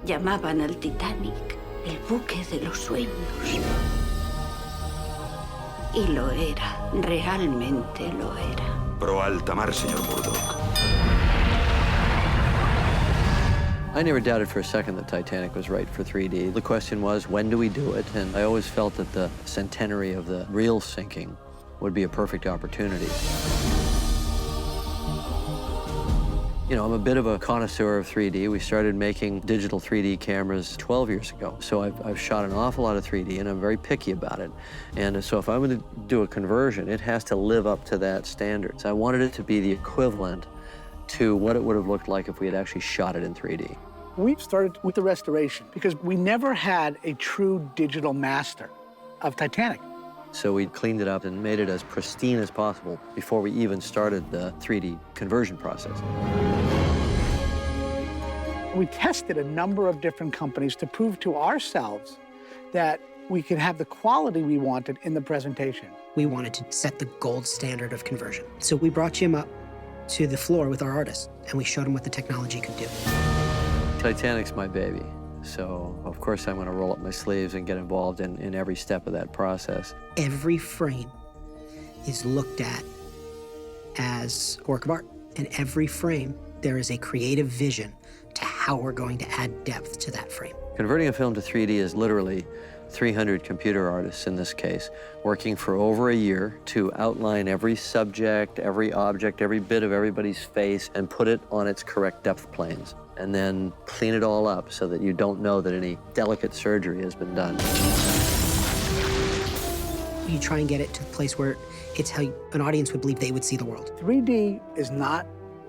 Llamaban al Titanic el buque de los sueños. Y lo era, realmente lo era. Pro alta mar, señor Murdoch. I never doubted for a second that Titanic was right for 3D. The question was, when do we do it? And I always felt that the centenary of the real sinking would be a perfect opportunity. You know, I'm a bit of a connoisseur of 3D. We started making digital 3D cameras 12 years ago. So I've shot an awful lot of 3D, and I'm very picky about it. And so if I'm going to do a conversion, it has to live up to that standard. So I wanted it to be the equivalent to what it would have looked like if we had actually shot it in 3D. We started with the restoration because we never had a true digital master of Titanic. So we cleaned it up and made it as pristine as possible before we even started the 3D conversion process. We tested a number of different companies to prove to ourselves that we could have the quality we wanted in the presentation. We wanted to set the gold standard of conversion. So we brought Jim up to the floor with our artists, and we showed him what the technology could do. Titanic's my baby. So, of course, I'm going to roll up my sleeves and get involved in every step of that process. Every frame is looked at as a work of art. In every frame, there is a creative vision to how we're going to add depth to that frame. Converting a film to 3D is literally 300 computer artists in this case, working for over a year to outline every subject, every object, every bit of everybody's face, and put it on its correct depth planes. And then clean it all up so that you don't know that any delicate surgery has been done. You try and get it to the place where it's how an audience would believe they would see the world. 3D is not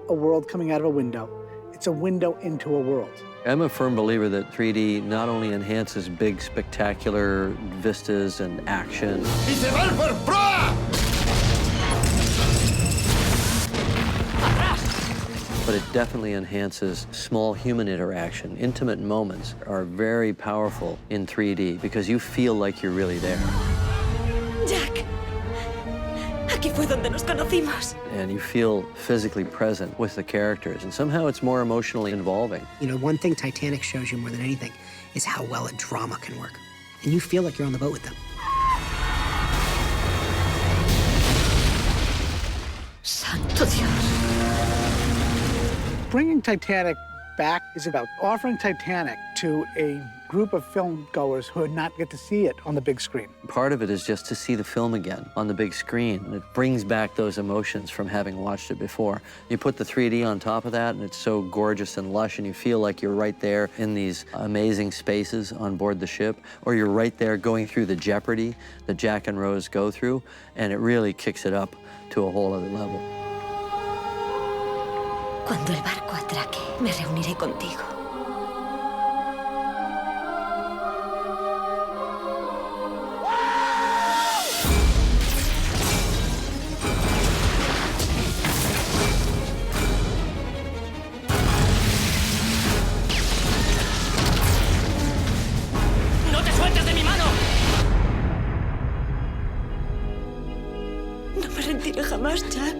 a world coming out of a window. It's a window into a world. I'm a firm believer that 3D not only enhances big, spectacular vistas and action, but it definitely enhances small human interaction. Intimate moments are very powerful in 3D because you feel like you're really there. Jack, aquí fue donde nos conocimos. And you feel physically present with the characters, and somehow it's more emotionally involving. You know, one thing Titanic shows you more than anything is how well a drama can work. And you feel like you're on the boat with them. Santo Dios. Bringing Titanic back is about offering Titanic to a group of film goers who would not get to see it on the big screen. Part of it is just to see the film again on the big screen. And it brings back those emotions from having watched it before. You put the 3D on top of that, and it's so gorgeous and lush, and you feel like you're right there in these amazing spaces on board the ship, or you're right there going through the jeopardy that Jack and Rose go through, and it really kicks it up to a whole other level. Cuando el barco atraque, me reuniré contigo. ¡No te sueltes de mi mano! No me rendiré jamás, Jack.